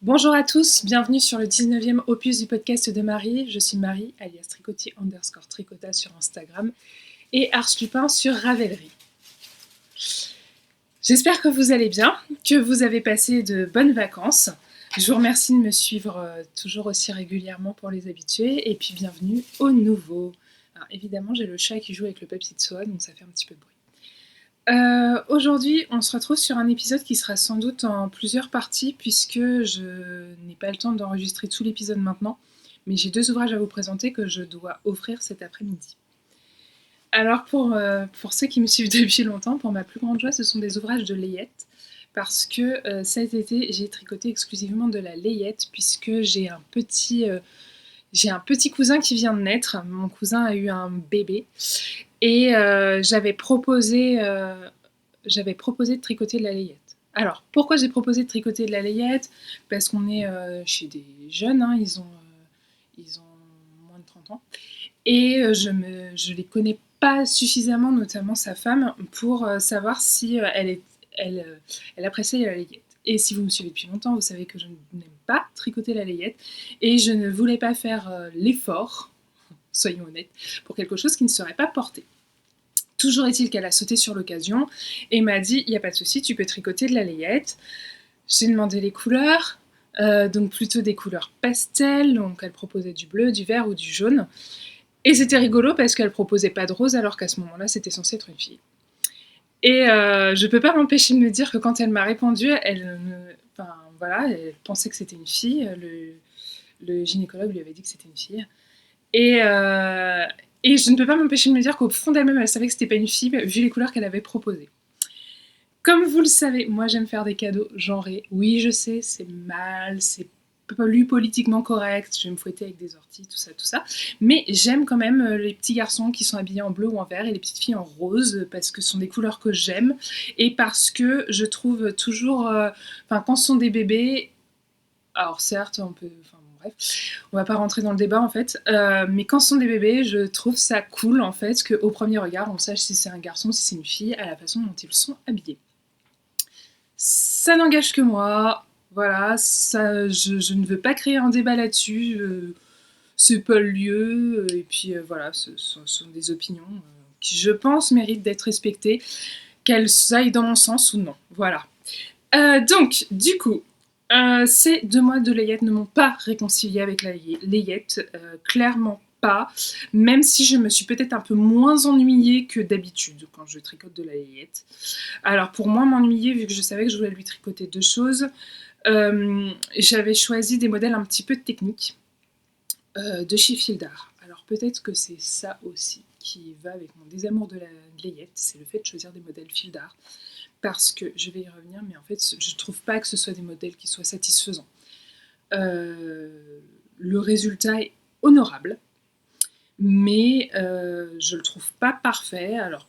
Bonjour à tous, bienvenue sur le 19e opus du podcast de Marie. Je suis Marie, alias Tricotti_Tricota sur Instagram et Ars Lupin sur Ravelry. J'espère que vous allez bien, que vous avez passé de bonnes vacances. Je vous remercie de me suivre toujours aussi régulièrement pour les habitués et puis bienvenue aux nouveaux. Alors, évidemment, j'ai le chat qui joue avec le papier de soie, donc ça fait un petit peu de bruit. Aujourd'hui, on se retrouve sur un épisode qui sera sans doute en plusieurs parties puisque je n'ai pas le temps d'enregistrer tout l'épisode maintenant, mais j'ai 2 ouvrages à vous présenter que je dois offrir cet après-midi. Alors pour ceux qui me suivent depuis longtemps, pour ma plus grande joie, ce sont des ouvrages de layette parce que cet été, j'ai tricoté exclusivement de la layette puisque j'ai un petit cousin qui vient de naître. Mon cousin a eu un bébé et j'avais proposé de tricoter de la layette. Alors, pourquoi j'ai proposé de tricoter de la layette? Parce qu'on est chez des jeunes, hein, ils ont moins de 30 ans. Et je les connais pas suffisamment, notamment sa femme, pour savoir si elle appréciait la layette. Et si vous me suivez depuis longtemps, vous savez que je n'aime pas tricoter la layette. Et je ne voulais pas faire l'effort, soyons honnêtes, pour quelque chose qui ne serait pas porté. Toujours est-il qu'elle a sauté sur l'occasion et m'a dit, il n'y a pas de souci, tu peux tricoter de la layette. J'ai demandé les couleurs, donc plutôt des couleurs pastel, donc elle proposait du bleu, du vert ou du jaune. Et c'était rigolo parce qu'elle proposait pas de rose alors qu'à ce moment-là, c'était censé être une fille. Et je peux pas m'empêcher de me dire que quand elle m'a répondu, elle pensait que c'était une fille. Le gynécologue lui avait dit que c'était une fille. Et je ne peux pas m'empêcher de me dire qu'au fond d'elle-même, elle savait que c'était pas une fille, vu les couleurs qu'elle avait proposées. Comme vous le savez, moi j'aime faire des cadeaux genrés. Oui, je sais, c'est mal, c'est plus politiquement correct, je vais me fouetter avec des orties, tout ça. Mais j'aime quand même les petits garçons qui sont habillés en bleu ou en vert et les petites filles en rose, parce que ce sont des couleurs que j'aime et parce que je trouve toujours... quand ce sont des bébés, alors certes, on peut... bref, on va pas rentrer dans le débat en fait, mais quand ce sont des bébés, je trouve ça cool en fait qu'au premier regard, on sache si c'est un garçon, si c'est une fille, à la façon dont ils sont habillés. Ça n'engage que moi, voilà, ça, je ne veux pas créer un débat là-dessus, c'est pas le lieu, et puis voilà, ce sont des opinions qui, je pense, méritent d'être respectées, qu'elles aillent dans mon sens ou non, voilà. Donc, du coup, ces 2 mois de layette ne m'ont pas réconciliée avec la layette, clairement pas, même si je me suis peut-être un peu moins ennuyée que d'habitude quand je tricote de la layette. Alors pour moi m'ennuyer, vu que je savais que je voulais lui tricoter 2 choses, j'avais choisi des modèles un petit peu techniques de chez Fildar. Alors peut-être que c'est ça aussi qui va avec mon désamour de la layette, c'est le fait de choisir des modèles Fildar. Parce que, je vais y revenir, mais en fait je trouve pas que ce soit des modèles qui soient satisfaisants. Le résultat est honorable, mais je le trouve pas parfait. Alors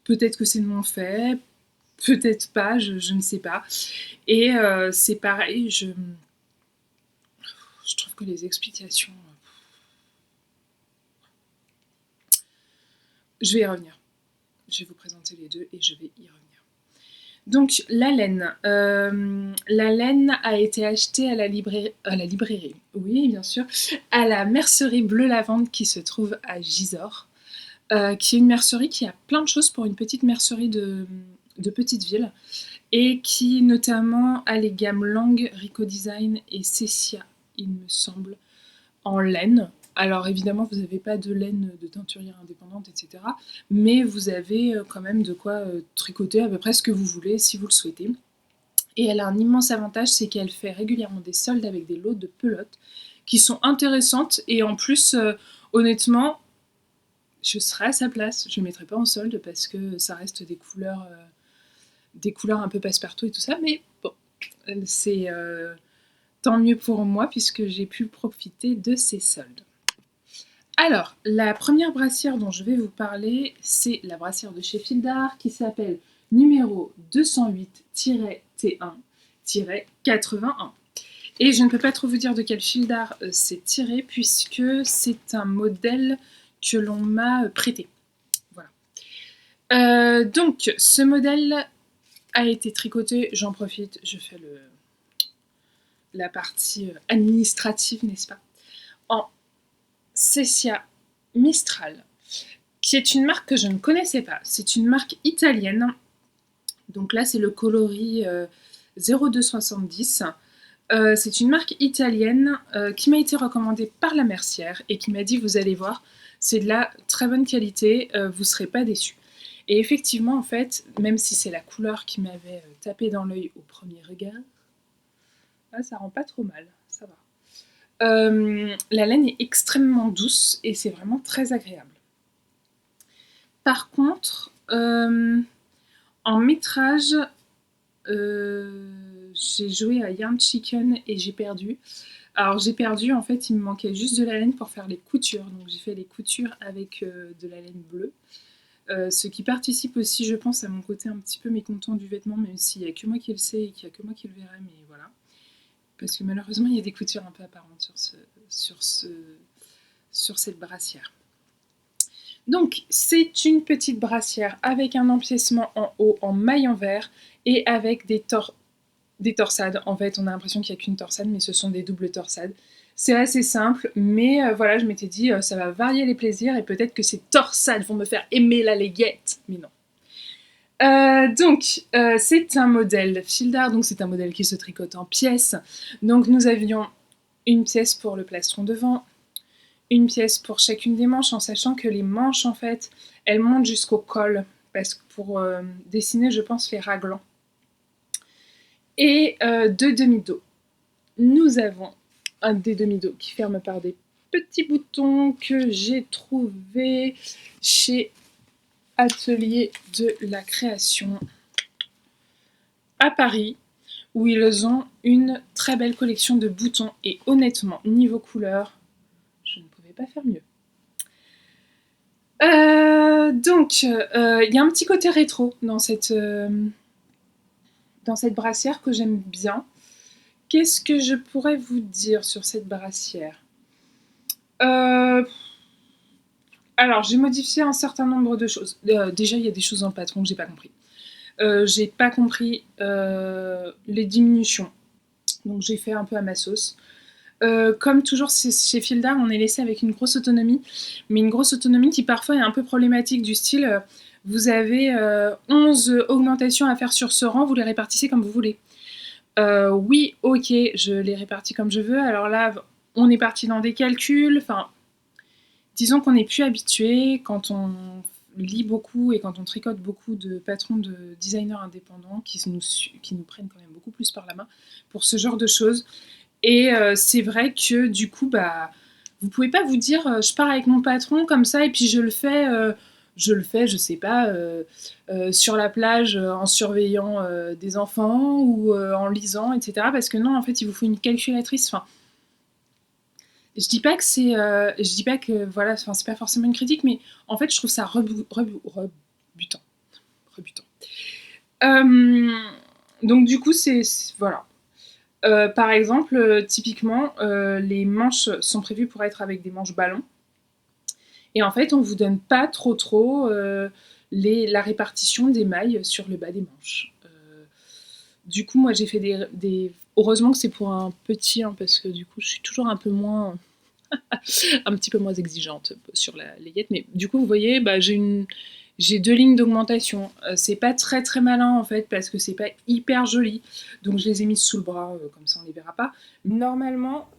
peut-être que c'est de mon fait, peut-être pas, je ne sais pas. Et c'est pareil, je trouve que les explications... Je vais y revenir. Je vais vous présenter les deux et je vais y revenir. Donc la laine. La laine a été achetée à la librairie, oui bien sûr, à la mercerie Bleu Lavande qui se trouve à Gisors, qui est une mercerie qui a plein de choses pour une petite mercerie de petite ville, et qui notamment a les gammes Lang, Rico Design et Cessia, il me semble, en laine. Alors évidemment, vous n'avez pas de laine de teinturière indépendante, etc. Mais vous avez quand même de quoi tricoter à peu près ce que vous voulez si vous le souhaitez. Et elle a un immense avantage, c'est qu'elle fait régulièrement des soldes avec des lots de pelotes qui sont intéressantes. Et en plus, honnêtement, je serais à sa place. Je ne mettrais pas en solde parce que ça reste des couleurs un peu passe-partout et tout ça. Mais bon, c'est tant mieux pour moi puisque j'ai pu profiter de ces soldes. Alors, la première brassière dont je vais vous parler, c'est la brassière de chez Fildar qui s'appelle numéro 208-T1-81. Et je ne peux pas trop vous dire de quel Fildar c'est tiré puisque c'est un modèle que l'on m'a prêté. Voilà. Donc, ce modèle a été tricoté, j'en profite, je fais la partie administrative, n'est-ce pas, en Cessia Mistral, qui est une marque que je ne connaissais pas. C'est une marque italienne. Donc là, c'est le coloris 0270. C'est une marque italienne qui m'a été recommandée par la mercière et qui m'a dit, vous allez voir, c'est de la très bonne qualité, vous ne serez pas déçus. Et effectivement, en fait, même si c'est la couleur qui m'avait tapé dans l'œil au premier regard, ça rend pas trop mal, ça va. La laine est extrêmement douce et c'est vraiment très agréable. Par contre, en métrage, j'ai joué à Yarn Chicken et j'ai perdu. Alors j'ai perdu, en fait, il me manquait juste de la laine pour faire les coutures. Donc j'ai fait les coutures avec de la laine bleue. Ce qui participe aussi, je pense, à mon côté un petit peu mécontent du vêtement, même s'il n'y a que moi qui le sais et qu'il n'y a que moi qui le verrai, mais voilà. Parce que malheureusement, il y a des coutures un peu apparentes sur cette brassière. Donc, c'est une petite brassière avec un empiècement en haut en maille en vert et avec des torsades. En fait, on a l'impression qu'il n'y a qu'une torsade, mais ce sont des doubles torsades. C'est assez simple, mais voilà, je m'étais dit, ça va varier les plaisirs et peut-être que ces torsades vont me faire aimer la layette. Mais non. Donc, c'est un modèle fil d'art, donc c'est un modèle qui se tricote en pièces. Donc, nous avions une pièce pour le plastron devant, une pièce pour chacune des manches, en sachant que les manches, en fait, elles montent jusqu'au col, parce que pour dessiner, je pense, les raglans. Et deux demi-dos. Nous avons un des demi-dos qui ferme par des petits boutons que j'ai trouvé chez Atelier de la Création à Paris, où ils ont une très belle collection de boutons et honnêtement, niveau couleur, je ne pouvais pas faire mieux. Donc, il y a un petit côté rétro dans cette brassière que j'aime bien. Qu'est-ce que je pourrais vous dire sur cette brassière ? Alors, j'ai modifié un certain nombre de choses. Déjà, il y a des choses dans le patron que j'ai pas compris. J'ai pas compris les diminutions. Donc, j'ai fait un peu à ma sauce. Comme toujours chez Fil d'Art, on est laissé avec une grosse autonomie, mais une grosse autonomie qui parfois est un peu problématique, du style vous avez 11 augmentations à faire sur ce rang, vous les répartissez comme vous voulez. Oui, ok, je les répartis comme je veux. Alors là, on est parti dans des calculs. Enfin, disons qu'on n'est plus habitué quand on lit beaucoup et quand on tricote beaucoup de patrons de designers indépendants qui nous prennent quand même beaucoup plus par la main pour ce genre de choses. Et c'est vrai que du coup, vous pouvez pas vous dire je pars avec mon patron comme ça et puis je le fais, je sais pas, sur la plage en surveillant des enfants ou en lisant, etc. Parce que non, en fait, il vous faut une calculatrice. Enfin, je dis pas que voilà, c'est pas forcément une critique, mais en fait, je trouve ça rebutant. Donc du coup, voilà. Par exemple, typiquement, les manches sont prévues pour être avec des manches ballons. Et en fait, on ne vous donne pas trop la répartition des mailles sur le bas des manches. Du coup, moi, j'ai fait des... Heureusement que c'est pour un petit, hein, parce que du coup, je suis toujours un petit peu moins exigeante sur la layette. Mais du coup, vous voyez, j'ai 2 lignes d'augmentation. C'est pas très très malin en fait parce que c'est pas hyper joli. Donc je les ai mises sous le bras, comme ça on les verra pas. Normalement,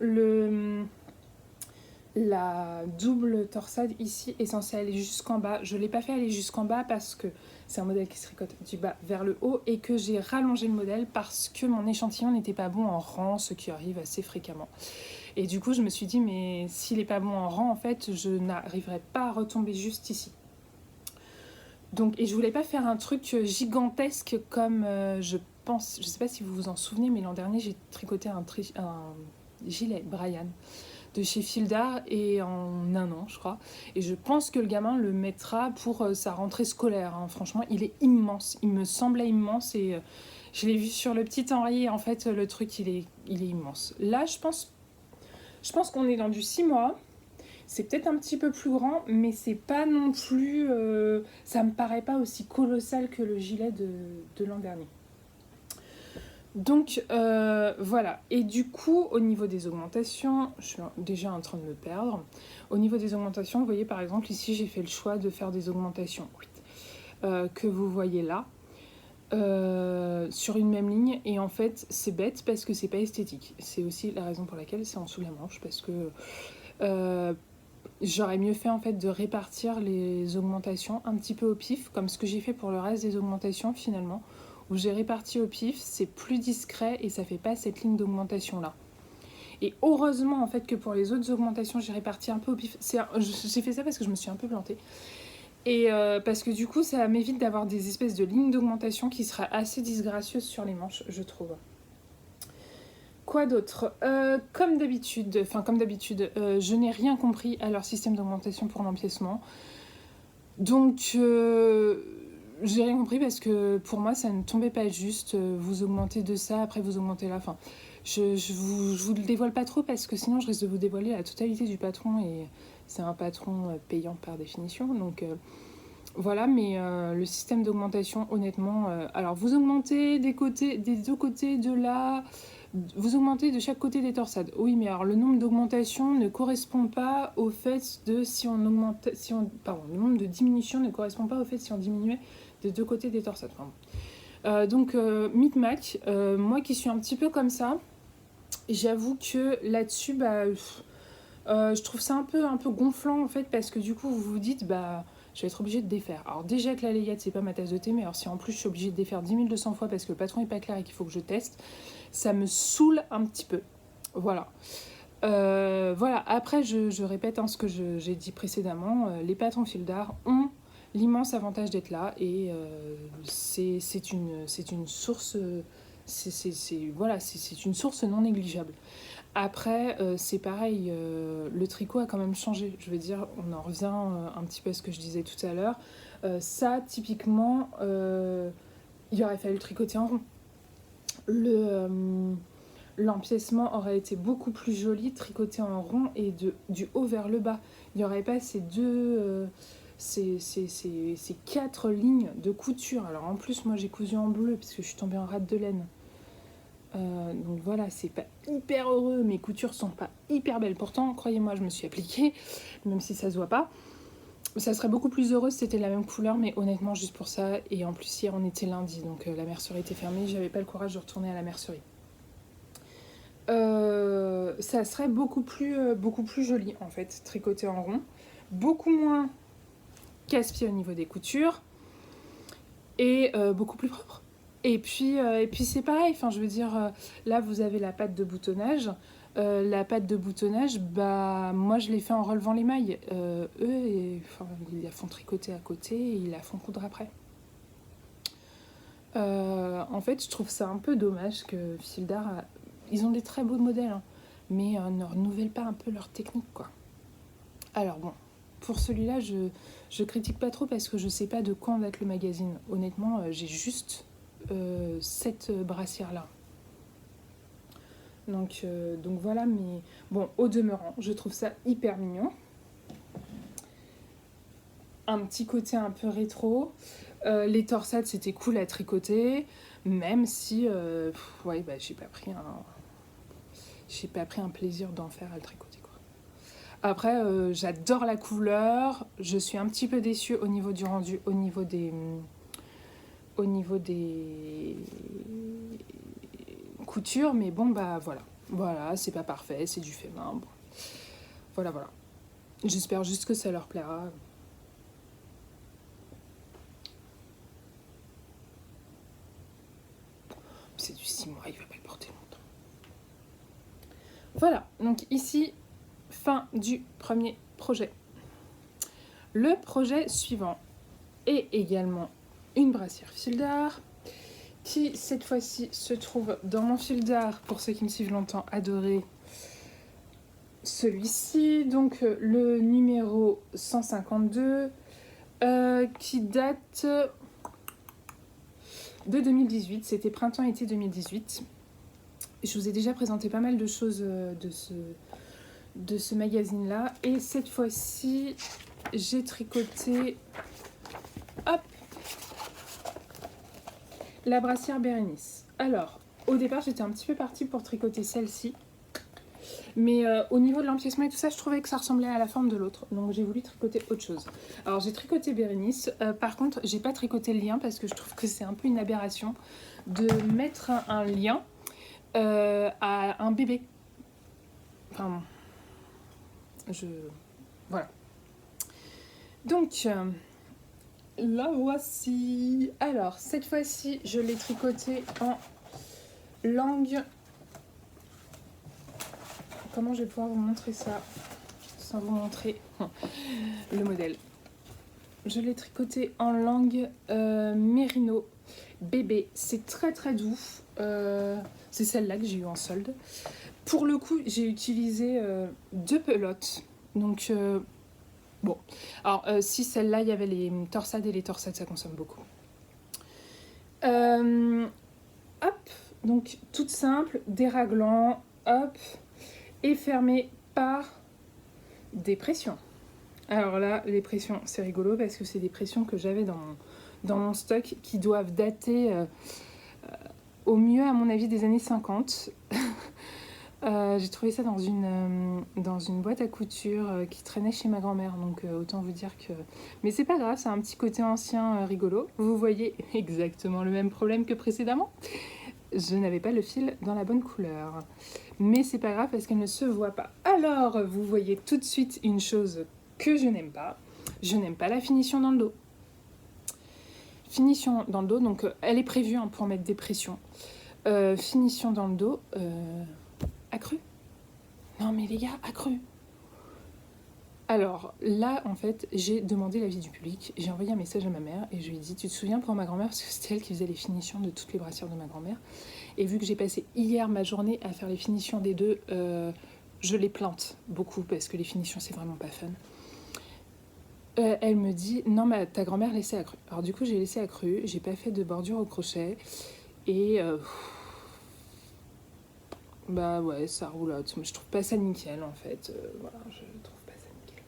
la double torsade ici est censée aller jusqu'en bas. Je l'ai pas fait aller jusqu'en bas parce que c'est un modèle qui se tricote du bas vers le haut et que j'ai rallongé le modèle parce que mon échantillon n'était pas bon en rang, ce qui arrive assez fréquemment. Et du coup, je me suis dit, mais s'il n'est pas bon en rang, en fait, je n'arriverai pas à retomber juste ici. Donc, et je voulais pas faire un truc gigantesque comme je pense, je sais pas si vous vous en souvenez, mais l'an dernier, j'ai tricoté un gilet Brian de chez Fil d'Art et en 1 an, je crois. Et je pense que le gamin le mettra pour sa rentrée scolaire. Hein. Franchement, il est immense. Il me semblait immense et je l'ai vu sur le petit enrayé. En fait, le truc, il est immense. Là, je pense qu'on est dans du 6 mois. C'est peut-être un petit peu plus grand, mais c'est pas non plus... ça me paraît pas aussi colossal que le gilet de l'an dernier. Donc voilà, et du coup au niveau des augmentations, je suis déjà en train de me perdre. Au niveau des augmentations, vous voyez par exemple ici j'ai fait le choix de faire des augmentations que vous voyez là, sur une même ligne, et en fait c'est bête parce que c'est pas esthétique. C'est aussi la raison pour laquelle c'est en dessous de la manche, parce que j'aurais mieux fait en fait de répartir les augmentations un petit peu au pif, comme ce que j'ai fait pour le reste des augmentations finalement, où j'ai réparti au pif, c'est plus discret et ça fait pas cette ligne d'augmentation là. Et heureusement en fait que pour les autres augmentations j'ai réparti un peu au pif. J'ai fait ça parce que je me suis un peu plantée. Et parce que du coup ça m'évite d'avoir des espèces de lignes d'augmentation qui seraient assez disgracieuses sur les manches, je trouve. Quoi d'autre comme d'habitude, je n'ai rien compris à leur système d'augmentation pour l'empiècement. Donc, j'ai rien compris parce que pour moi, ça ne tombait pas juste. Vous augmentez de ça, après vous augmentez la fin. Je vous le dévoile pas trop parce que sinon, je risque de vous dévoiler la totalité du patron et c'est un patron payant par définition. Donc, voilà, mais le système d'augmentation, honnêtement, alors vous augmentez des deux côtés de là. Vous augmentez de chaque côté des torsades. Oui, mais alors le nombre d'augmentations ne correspond pas au fait de si on augmente, le nombre de diminutions ne correspond pas au fait si on diminuait des deux côtés des torsades. Donc micmac, moi qui suis un petit peu comme ça, j'avoue que là-dessus, je trouve ça un peu gonflant en fait parce que du coup vous vous dites je vais être obligée de défaire. Alors déjà que la layette c'est pas ma tasse de thé, mais alors si en plus je suis obligée de défaire 10 200 fois parce que le patron est pas clair et qu'il faut que je teste, ça me saoule un petit peu. Voilà. Voilà. Après je répète ce que j'ai dit précédemment, les patrons fil d'art ont l'immense avantage d'être là et c'est une source c'est une source non négligeable. Après, c'est pareil, le tricot a quand même changé. Je veux dire, on en revient un petit peu à ce que je disais tout à l'heure. Ça, typiquement, il aurait fallu tricoter en rond. L'empiècement aurait été beaucoup plus joli tricoté en rond et du haut vers le bas. Il n'y aurait pas ces ces 4 lignes de couture. Alors en plus, moi j'ai cousu en bleu puisque je suis tombée en rate de laine. Donc voilà, c'est pas hyper heureux, mes coutures sont pas hyper belles. Pourtant, croyez-moi, je me suis appliquée, même si ça se voit pas. Ça serait beaucoup plus heureux si c'était la même couleur, mais honnêtement, juste pour ça. Et en plus, hier, on était lundi, donc la mercerie était fermée. J'avais pas le courage de retourner à la mercerie. Ça serait beaucoup plus joli, en fait, tricoté en rond. Beaucoup moins casse-pied au niveau des coutures. Et beaucoup plus propre. Et puis c'est pareil, je veux dire, là vous avez la patte de boutonnage. La patte de boutonnage, moi je l'ai fait en relevant les mailles. Eux, ils la font tricoter à côté et ils la font coudre après. En fait, je trouve ça un peu dommage que Fil d'Art, ils ont des très beaux modèles, hein, mais ne renouvellent pas un peu leur technique, quoi. Alors bon, pour celui-là, je critique pas trop parce que je sais pas de quand va être le magazine. Honnêtement, j'ai juste cette brassière-là. Donc voilà, mais bon, au demeurant, je trouve ça hyper mignon. Un petit côté un peu rétro. Les torsades, c'était cool à tricoter, même si, j'ai pas pris un plaisir d'en faire à le tricoter, quoi. Après, j'adore la couleur. Je suis un petit peu déçue au niveau du rendu, au niveau des coutures, mais bon, voilà, c'est pas parfait, c'est du fait main. Bon. Voilà. J'espère juste que ça leur plaira. C'est du 6 mois, il va pas le porter longtemps. Voilà, donc ici, fin du premier projet. Le projet suivant est également une brassière fil d'art qui, cette fois-ci, se trouve dans mon fil d'art, pour ceux qui me suivent longtemps, adoré celui-ci, donc le numéro 152, qui date de 2018, c'était printemps-été 2018. Je vous ai déjà présenté pas mal de choses de ce magazine-là, et cette fois-ci, j'ai tricoté, la brassière Bérénice. Alors, au départ, j'étais un petit peu partie pour tricoter celle-ci. Mais au niveau de l'empiècement et tout ça, je trouvais que ça ressemblait à la forme de l'autre. Donc j'ai voulu tricoter autre chose. Alors j'ai tricoté Bérénice. Par contre, j'ai pas tricoté le lien parce que je trouve que c'est un peu une aberration de mettre un lien à un bébé. Enfin, voilà. Donc, la voici. Alors, cette fois-ci, je l'ai tricoté en langue. Comment je vais pouvoir vous montrer ça sans vous montrer le modèle. Je l'ai tricoté en langue Mérino bébé. C'est très très doux. C'est celle-là que j'ai eu en solde. Pour le coup, j'ai utilisé 2 pelotes. Donc, bon. Alors, si celle-là, il y avait les torsades et les torsades, ça consomme beaucoup. Hop. Donc, toute simple, déraglant. Hop. Et fermé par des pressions. Alors là, les pressions, c'est rigolo parce que c'est des pressions que j'avais dans mon stock qui doivent dater au mieux, à mon avis, des années 50. J'ai trouvé ça dans une boîte à couture qui traînait chez ma grand-mère, donc autant vous dire que... Mais c'est pas grave, c'est un petit côté ancien rigolo. Vous voyez exactement le même problème que précédemment. Je n'avais pas le fil dans la bonne couleur. Mais c'est pas grave parce qu'elle ne se voit pas. Alors, vous voyez tout de suite une chose que je n'aime pas. Je n'aime pas la finition dans le dos. Finition dans le dos, donc elle est prévue pour mettre des pressions. Finition dans le dos, accrue. Non mais les gars, accrue. Alors là, en fait, j'ai demandé l'avis du public. J'ai envoyé un message à ma mère et je lui ai dit, tu te souviens pour ma grand-mère, parce que c'était elle qui faisait les finitions de toutes les brassières de ma grand-mère. Et vu que j'ai passé hier ma journée à faire les finitions des deux, je les plainte beaucoup parce que les finitions, c'est vraiment pas fun. Elle me dit, non, mais ta grand-mère laissait accrue. Alors du coup, j'ai laissé accrue, j'ai pas fait de bordure au crochet et... bah ouais, ça roulotte. Je trouve pas ça nickel en fait. Voilà, je trouve pas ça nickel.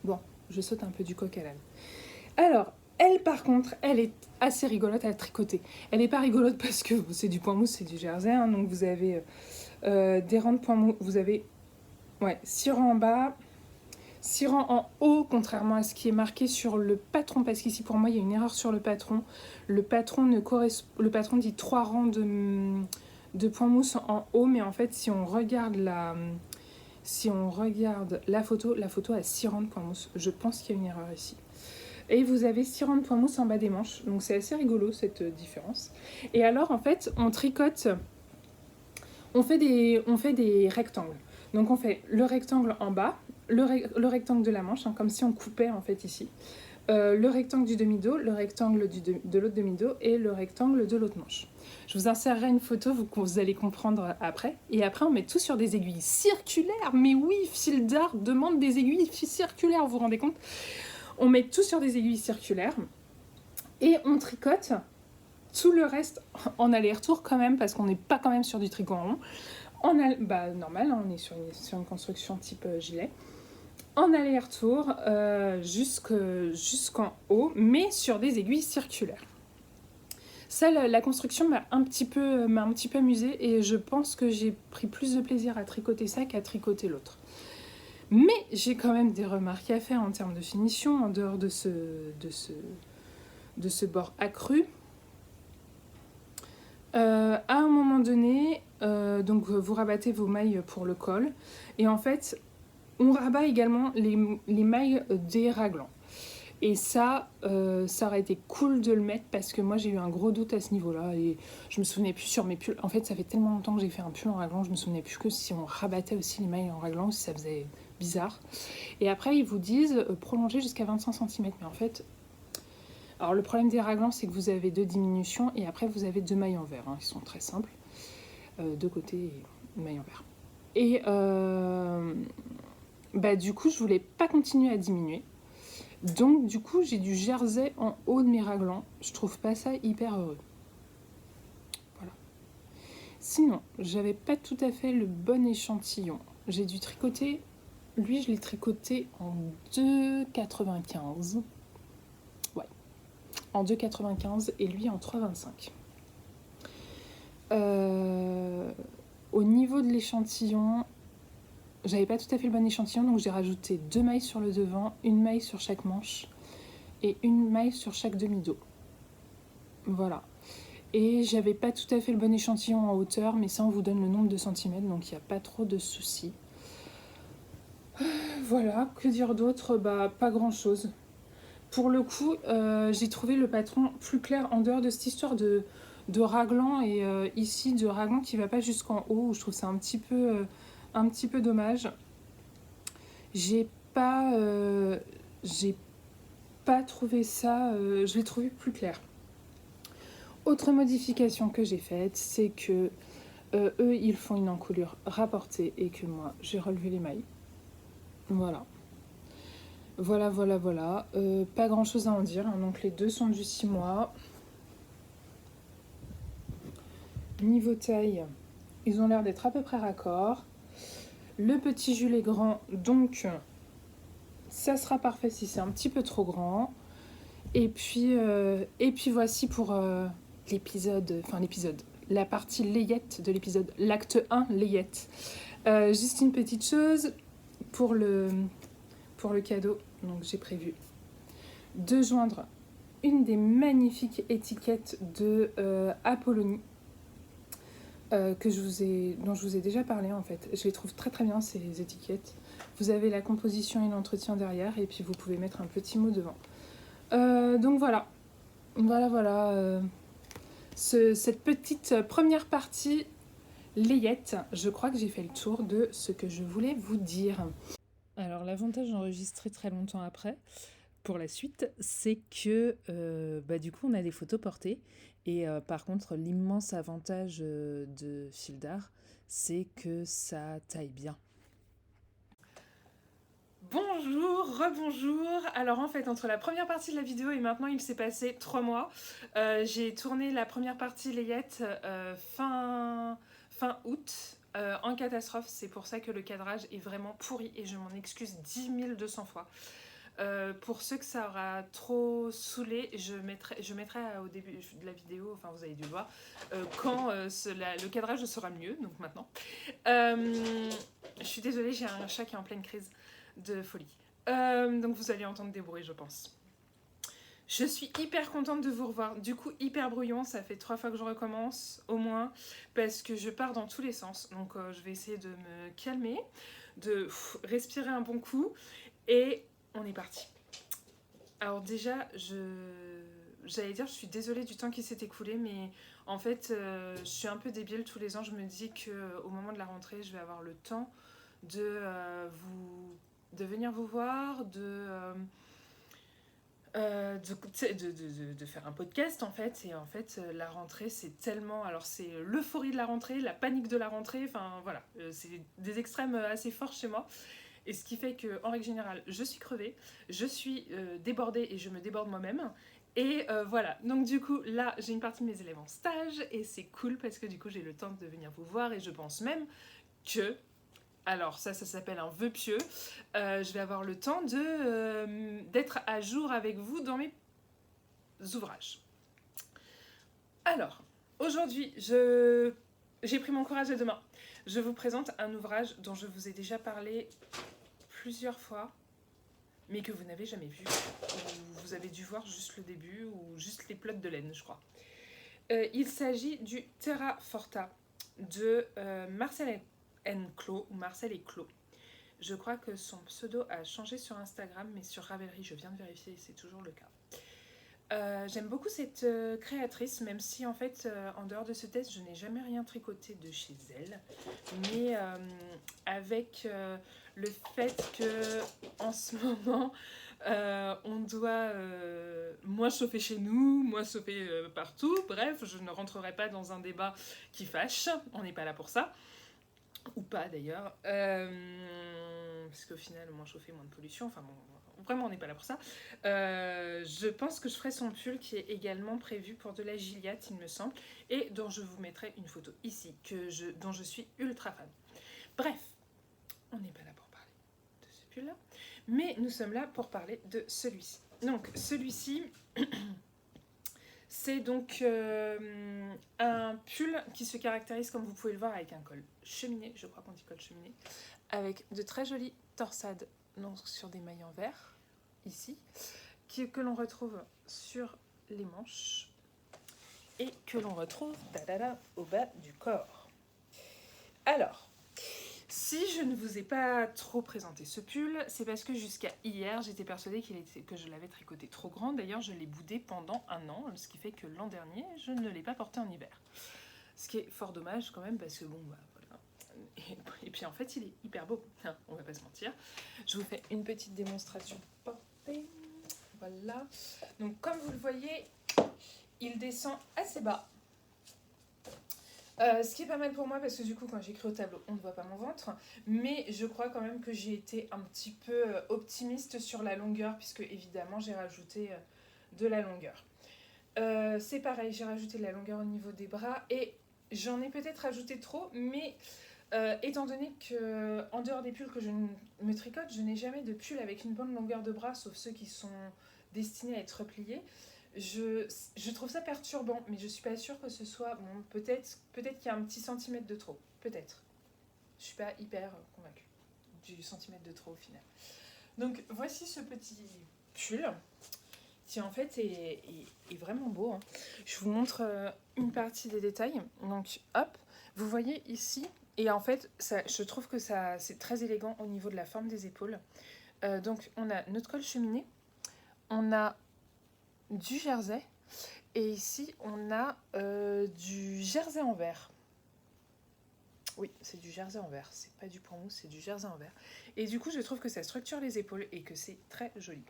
Bon, je saute un peu du coq à l'âne. Alors, elle par contre, elle est assez rigolote à tricoter. Elle est pas rigolote parce que c'est du point mousse, c'est du jersey, hein, donc vous avez des rangs de point mousse, vous avez 6 rangs en bas, 6 rangs en haut, contrairement à ce qui est marqué sur le patron, parce qu'ici pour moi il y a une erreur sur le patron. Le patron dit 3 rangs de point mousse en haut, mais en fait si on regarde la photo a 6 rangs de point mousse. Je pense qu'il y a une erreur ici. Et vous avez 6 rangs de point mousse en bas des manches, donc c'est assez rigolo cette différence. Et alors en fait on tricote, on fait des rectangles. Donc on fait le rectangle en bas, le rectangle de la manche, hein, comme si on coupait en fait ici. Le rectangle du demi-dos, le rectangle de l'autre demi-dos et le rectangle de l'autre manche. Je vous insérerai une photo, vous allez comprendre après. Et après, on met tout sur des aiguilles circulaires. Mais oui, fil d'art demande des aiguilles circulaires, vous vous rendez compte ? On met tout sur des aiguilles circulaires et on tricote tout le reste en aller-retour quand même, parce qu'on n'est pas quand même sur du tricot en rond. Normal, hein, on est sur une construction type gilet. En aller-retour jusqu'en haut, mais sur des aiguilles circulaires. Ça, la construction m'a un petit peu amusée et je pense que j'ai pris plus de plaisir à tricoter ça qu'à tricoter l'autre. Mais j'ai quand même des remarques à faire en termes de finition, en dehors de ce bord accru. À un moment donné, donc vous rabattez vos mailles pour le col, et en fait, on rabat également les mailles des raglans. Et ça aurait été cool de le mettre parce que moi j'ai eu un gros doute à ce niveau-là et je me souvenais plus sur mes pulls. En fait, ça fait tellement longtemps que j'ai fait un pull en raglan, je me souvenais plus que si on rabattait aussi les mailles en raglan, si ça faisait bizarre. Et après, ils vous disent prolonger jusqu'à 25 cm. Mais en fait, alors le problème des raglans, c'est que vous avez 2 diminutions et après vous avez 2 mailles en vert. Hein, ils sont très simples. 2 côtés, une maille en vert. Et du coup, je voulais pas continuer à diminuer. Donc du coup j'ai du jersey en haut de mes raglans. Je trouve pas ça hyper heureux. Voilà. Sinon, j'avais pas tout à fait le bon échantillon. J'ai dû tricoter, lui je l'ai tricoté en 2,95. Ouais. En 2,95 et lui en 3,25. Au niveau de l'échantillon, j'avais pas tout à fait le bon échantillon, donc j'ai rajouté 2 mailles sur le devant, une maille sur chaque manche et une maille sur chaque demi-dos. Voilà. Et j'avais pas tout à fait le bon échantillon en hauteur, mais ça on vous donne le nombre de centimètres, donc il n'y a pas trop de soucis. Voilà, que dire d'autre? Pas grand chose. Pour le coup, j'ai trouvé le patron plus clair en dehors de cette histoire de raglan et ici de raglan qui va pas jusqu'en haut, où je trouve ça un petit peu dommage. J'ai pas trouvé ça, je l'ai trouvé plus clair. Autre modification que j'ai faite, c'est que eux ils font une encolure rapportée et que moi j'ai relevé les mailles. Voilà. Pas grand chose à en dire, hein. Donc les deux sont du 6 mois. Niveau taille, ils ont l'air d'être à peu près raccord. Le petit julet grand, donc ça sera parfait si c'est un petit peu trop grand. Et puis voici pour la partie layette de l'épisode, l'acte 1 layette. Juste une petite chose pour le cadeau, donc j'ai prévu de joindre une des magnifiques étiquettes de Apollonie dont je vous ai déjà parlé en fait. Je les trouve très très bien ces étiquettes. Vous avez la composition et l'entretien derrière et puis vous pouvez mettre un petit mot devant. Donc voilà. Cette petite première partie layette, je crois que j'ai fait le tour de ce que je voulais vous dire. Alors l'avantage d'enregistrer très longtemps après, pour la suite, c'est que du coup on a des photos portées et par contre l'immense avantage de fil d'art, c'est que ça taille bien. Bonjour, rebonjour. Alors en fait, entre la première partie de la vidéo et maintenant, il s'est passé 3 mois. J'ai tourné la première partie layette fin août en catastrophe. C'est pour ça que le cadrage est vraiment pourri et je m'en excuse 10 200 fois. Pour ceux que ça aura trop saoulé, je mettrai au début de la vidéo, enfin vous avez dû le voir, quand le cadrage sera mieux, donc maintenant. Je suis désolée, j'ai un chat qui est en pleine crise de folie. Donc vous allez entendre des bruits, je pense. Je suis hyper contente de vous revoir. Du coup, hyper brouillon, ça fait 3 fois que je recommence, au moins, parce que je pars dans tous les sens. Donc je vais essayer de me calmer, de respirer un bon coup, et on est parti. Alors déjà, j'allais dire, je suis désolée du temps qui s'est écoulé, mais en fait, je suis un peu débile. Tous les ans, je me dis qu'au moment de la rentrée, je vais avoir le temps de venir vous voir, de faire un podcast en fait. Et en fait, la rentrée, c'est tellement... Alors, c'est l'euphorie de la rentrée, la panique de la rentrée, enfin voilà. C'est des extrêmes assez forts chez moi. Et ce qui fait qu'en règle générale, je suis crevée, je suis débordée et je me déborde moi-même. Et voilà, donc du coup, là, j'ai une partie de mes élèves en stage et c'est cool parce que du coup, j'ai le temps de venir vous voir et je pense même que... Alors ça s'appelle un vœu pieux. Je vais avoir le temps d'être à jour avec vous dans mes ouvrages. Alors, aujourd'hui, j'ai pris mon courage à deux mains. Je vous présente un ouvrage dont je vous ai déjà parlé plusieurs fois, mais que vous n'avez jamais vu. Ou vous avez dû voir juste le début, ou juste les pelotes de laine, je crois. Il s'agit du Terra Forta de Marcel Clos, ou Marcel et Clos. Je crois que son pseudo a changé sur Instagram, mais sur Ravelry, je viens de vérifier, c'est toujours le cas. J'aime beaucoup cette créatrice, même si en fait, en dehors de ce test, je n'ai jamais rien tricoté de chez elle. Mais avec le fait que en ce moment, on doit moins chauffer chez nous, moins chauffer partout. Bref, je ne rentrerai pas dans un débat qui fâche. On n'est pas là pour ça. Ou pas d'ailleurs, parce qu'au final, moins chauffé, moins de pollution, enfin bon, vraiment on n'est pas là pour ça. Je pense que je ferai son pull qui est également prévu pour de la Gilliatt, il me semble, et dont je vous mettrai une photo ici, dont je suis ultra fan. Bref, on n'est pas là pour parler de ce pull-là, mais nous sommes là pour parler de celui-ci. Donc celui-ci, C'est donc un pull qui se caractérise, comme vous pouvez le voir, avec un col cheminé, je crois qu'on dit col cheminé, avec de très jolies torsades donc sur des mailles en vert, ici, que l'on retrouve sur les manches et que l'on retrouve au bas du corps. Alors, si je ne vous ai pas trop présenté ce pull, c'est parce que jusqu'à hier, j'étais persuadée que je l'avais tricoté trop grand. D'ailleurs, je l'ai boudé pendant un an, ce qui fait que l'an dernier, je ne l'ai pas porté en hiver. Ce qui est fort dommage quand même, parce que bon, bah voilà. Et puis en fait, il est hyper beau, hein, on va pas se mentir. Je vous fais une petite démonstration portée. Voilà. Donc comme vous le voyez, il descend assez bas. Ce qui est pas mal pour moi parce que du coup quand j'écris au tableau on ne voit pas mon ventre, mais je crois quand même que j'ai été un petit peu optimiste sur la longueur puisque évidemment j'ai rajouté de la longueur. C'est pareil, j'ai rajouté de la longueur au niveau des bras et j'en ai peut-être rajouté trop, mais étant donné que en dehors des pulls que je me tricote, je n'ai jamais de pull avec une bonne longueur de bras sauf ceux qui sont destinés à être repliés. Je trouve ça perturbant, mais je suis pas sûre que ce soit... Bon, peut-être qu'il y a un petit centimètre de trop. Peut-être. Je suis pas hyper convaincue du centimètre de trop au final. Donc voici ce petit pull qui en fait est vraiment beau. Hein. Je vous montre une partie des détails. Donc hop, vous voyez ici, et en fait je trouve que c'est très élégant au niveau de la forme des épaules. Donc on a notre col cheminé, on a du jersey, et ici on a du jersey en vert. Oui, c'est du jersey en vert, c'est pas du point mousse, c'est du jersey en vert. Et du coup, je trouve que ça structure les épaules et que c'est très joli.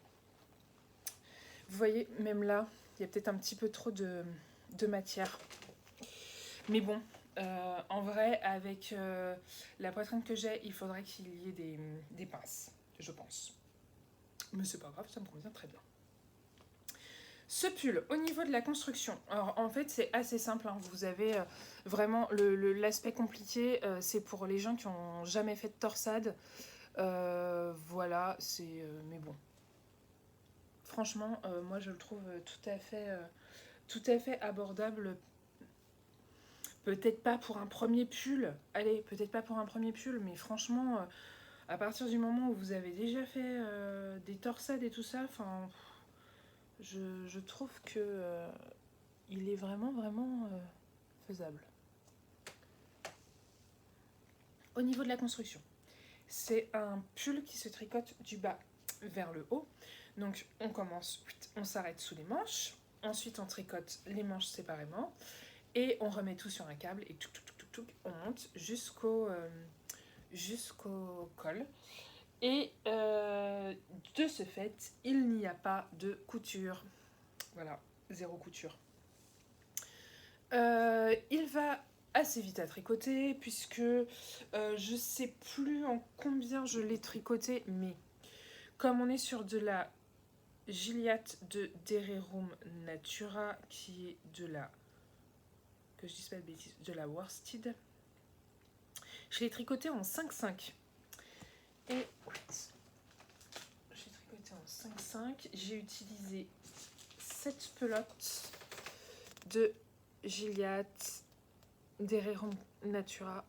Vous voyez, même là, il y a peut-être un petit peu trop de matière. Mais bon, en vrai, avec la poitrine que j'ai, il faudrait qu'il y ait des pinces, je pense. Mais c'est pas grave, ça me convient très bien. Ce pull, au niveau de la construction, alors en fait c'est assez simple, hein. Vous avez vraiment l'aspect compliqué, c'est pour les gens qui n'ont jamais fait de torsade. Voilà, c'est... mais bon. Franchement, moi je le trouve tout à fait abordable. Peut-être pas pour un premier pull, allez, peut-être pas pour un premier pull, mais franchement, à partir du moment où vous avez déjà fait des torsades et tout ça, enfin... Je trouve que il est vraiment faisable. Au niveau de la construction, c'est un pull qui se tricote du bas vers le haut. Donc on commence, on s'arrête sous les manches, ensuite on tricote les manches séparément et on remet tout sur un câble et on monte jusqu'au col. Et de ce fait, il n'y a pas de couture. Voilà, zéro couture. Il va assez vite à tricoter puisque je sais plus en combien je l'ai tricoté, mais comme on est sur de la Gilliatt de Dererum Natura qui est de la, que je dise pas de bêtises, de la worsted, je l'ai tricoté en 5,5 et j'ai tricoté en 5,5, j'ai utilisé cette pelote de Gilliatt Dererum Natura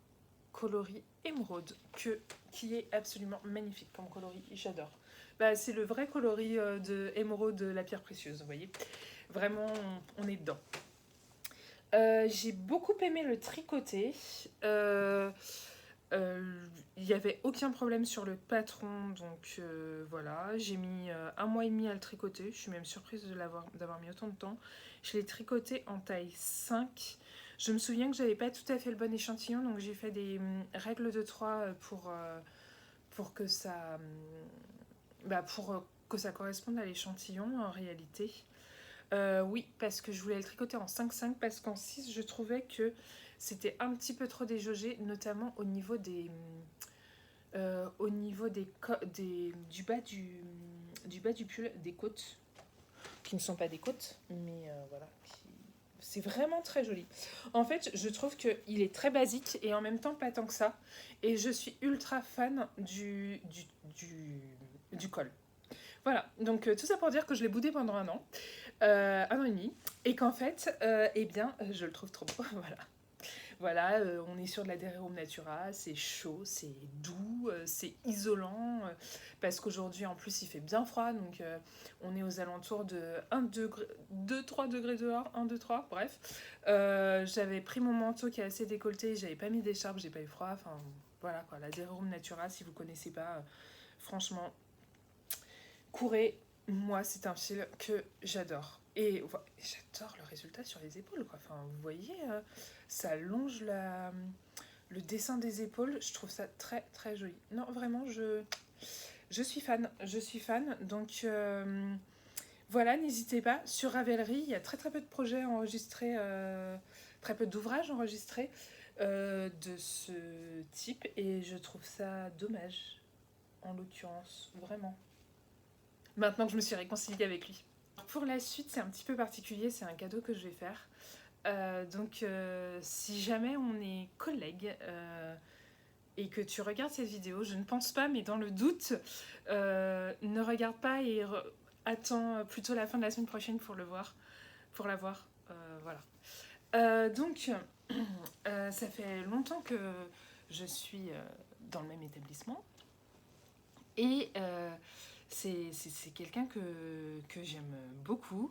coloris émeraude qui est absolument magnifique comme coloris, j'adore. Bah, c'est le vrai coloris de émeraude de la pierre précieuse, vous voyez. Vraiment, on est dedans. J'ai beaucoup aimé le tricoter. Il n'y avait aucun problème sur le patron, donc voilà. J'ai mis 1 mois et demi à le tricoter. Je suis même surprise d'avoir mis autant de temps. Je l'ai tricoté en taille 5. Je me souviens que j'avais pas tout à fait le bon échantillon, donc j'ai fait des règles de 3 pour que ça corresponde à l'échantillon en réalité. Oui, parce que je voulais le tricoter en 5,5 parce qu'en 6, je trouvais que c'était un petit peu trop déjaugé, notamment au niveau du bas du pull, des côtes, qui ne sont pas des côtes, mais voilà, c'est vraiment très joli. En fait, je trouve qu'il est très basique et en même temps pas tant que ça. Et je suis ultra fan du col. Voilà, donc tout ça pour dire que je l'ai boudé pendant un an. Un an et demi. Et qu'en fait, eh bien, je le trouve trop beau. Voilà. Voilà, on est sur de la Dererum Natura, c'est chaud, c'est doux, c'est isolant, parce qu'aujourd'hui en plus il fait bien froid, donc on est aux alentours de 1 degré, 2-3 degrés dehors, 1, 2, 3, bref. J'avais pris mon manteau qui est assez décolleté, j'avais pas mis d'écharpe, j'ai pas eu froid, enfin voilà quoi, la Dererum Natura, si vous connaissez pas, franchement, courez, moi c'est un fil que j'adore. Et j'adore le résultat sur les épaules, quoi. Enfin, vous voyez, ça longe le dessin des épaules. Je trouve ça très très joli. Non, vraiment, je suis fan. Je suis fan. Donc voilà, n'hésitez pas. Sur Ravelry, il y a très très peu de projets enregistrés, très peu d'ouvrages enregistrés de ce type. Et je trouve ça dommage, en l'occurrence, vraiment. Maintenant que je me suis réconciliée avec lui. Pour la suite, c'est un petit peu particulier, c'est un cadeau que je vais faire. Donc, si jamais on est collègues et que tu regardes cette vidéo, je ne pense pas, mais dans le doute, ne regarde pas et attends plutôt la fin de la semaine prochaine pour le voir, pour la voir. Voilà. Donc, ça fait longtemps que je suis dans le même établissement et c'est quelqu'un que j'aime beaucoup,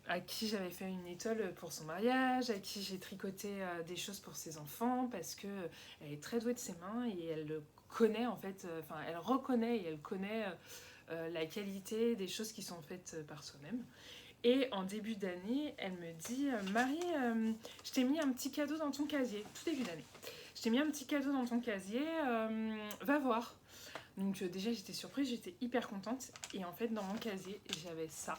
à qui j'avais fait une étole pour son mariage, à qui j'ai tricoté des choses pour ses enfants, parce que elle est très douée de ses mains et elle le connaît en fait, enfin elle reconnaît et elle connaît la qualité des choses qui sont faites par soi-même. Et en début d'année, elle me dit Marie, je t'ai mis un petit cadeau dans ton casier, tout début d'année. Je t'ai mis un petit cadeau dans ton casier, va voir. Donc déjà j'étais surprise, j'étais hyper contente. Et en fait dans mon casier j'avais ça.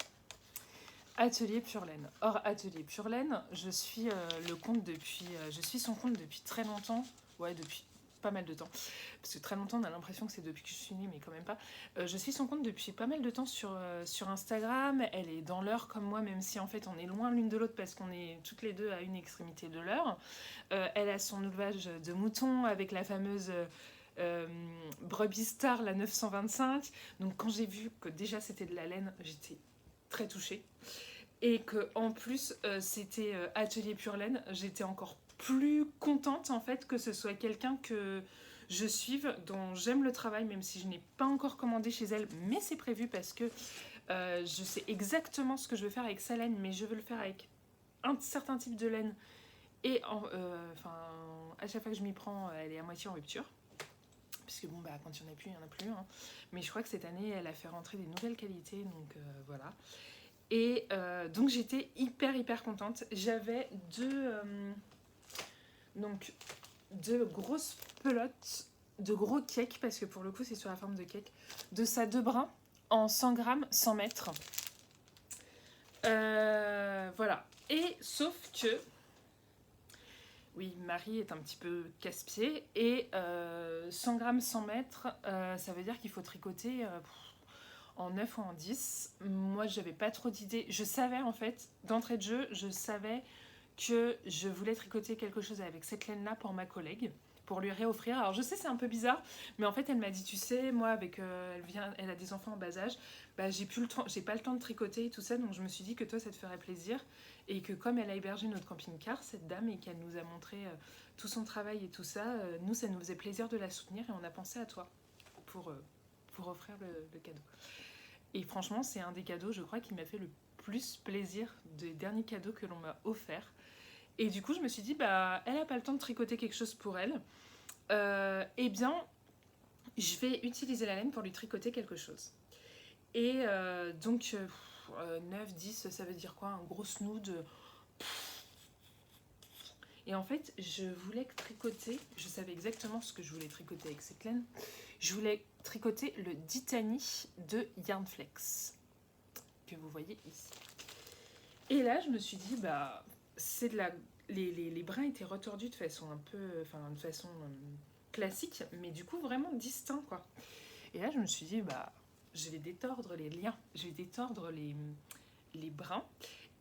Atelier Pure Laine. Or Atelier Pure Laine, je suis je suis son compte depuis très longtemps. Ouais, depuis pas mal de temps. Parce que très longtemps on a l'impression que c'est depuis que je suis née, mais quand même pas. Je suis son compte depuis pas mal de temps sur Instagram. Elle est dans l'heure comme moi, même si en fait on est loin l'une de l'autre parce qu'on est toutes les deux à une extrémité de l'heure. Elle a son élevage de moutons avec la fameuse Brebis Star, la 925. Donc quand j'ai vu que déjà c'était de la laine, j'étais très touchée. Et que en plus c'était Atelier Pure Laine, j'étais encore plus contente en fait que ce soit quelqu'un que je suive, dont j'aime le travail, même si je n'ai pas encore commandé chez elle, mais c'est prévu parce que je sais exactement ce que je veux faire avec sa laine, mais je veux le faire avec un certain type de laine. Et à chaque fois que je m'y prends, elle est à moitié en rupture. Puisque bon, bah, quand il n'y en a plus, il n'y en a plus. Hein. Mais je crois que cette année, elle a fait rentrer des nouvelles qualités, donc voilà. Et donc j'étais hyper contente. J'avais deux grosses pelotes, de gros cakes, parce que pour le coup c'est sur la forme de cake, de ça 2 brins en 100 grammes, 100 mètres. Voilà. Et sauf que, oui, Marie est un petit peu casse-pied, et 100 grammes, 100 mètres, ça veut dire qu'il faut tricoter en 9 ou en 10. Moi, j'avais pas trop d'idées. Je savais, en fait, d'entrée de jeu, je savais que je voulais tricoter quelque chose avec cette laine-là pour ma collègue, pour lui réoffrir. Alors, je sais, c'est un peu bizarre, mais en fait, elle m'a dit, tu sais, moi, avec, elle a des enfants en bas âge, bah, j'ai pas le temps de tricoter et tout ça, donc je me suis dit que toi, ça te ferait plaisir. Et que comme elle a hébergé notre camping-car, cette dame, et qu'elle nous a montré tout son travail et tout ça, nous, ça nous faisait plaisir de la soutenir, et on a pensé à toi pour offrir le cadeau. Et franchement, c'est un des cadeaux, je crois, qui m'a fait le plus plaisir des derniers cadeaux que l'on m'a offert. Et du coup, je me suis dit, bah, elle n'a pas le temps de tricoter quelque chose pour elle. Eh bien, je vais utiliser la laine pour lui tricoter quelque chose. Et donc, 9, 10, ça veut dire quoi? Un gros snood. Et en fait, je voulais tricoter, je savais exactement ce que je voulais tricoter avec cette laine. Je voulais tricoter le Ditani de Yarnflex, que vous voyez ici. Et là, je me suis dit, bah, c'est de la... les brins étaient retordus de façon un peu... Enfin, de façon classique, mais du coup, vraiment distinct, quoi. Et là, je me suis dit, bah, je vais détordre les liens, je vais détordre les brins,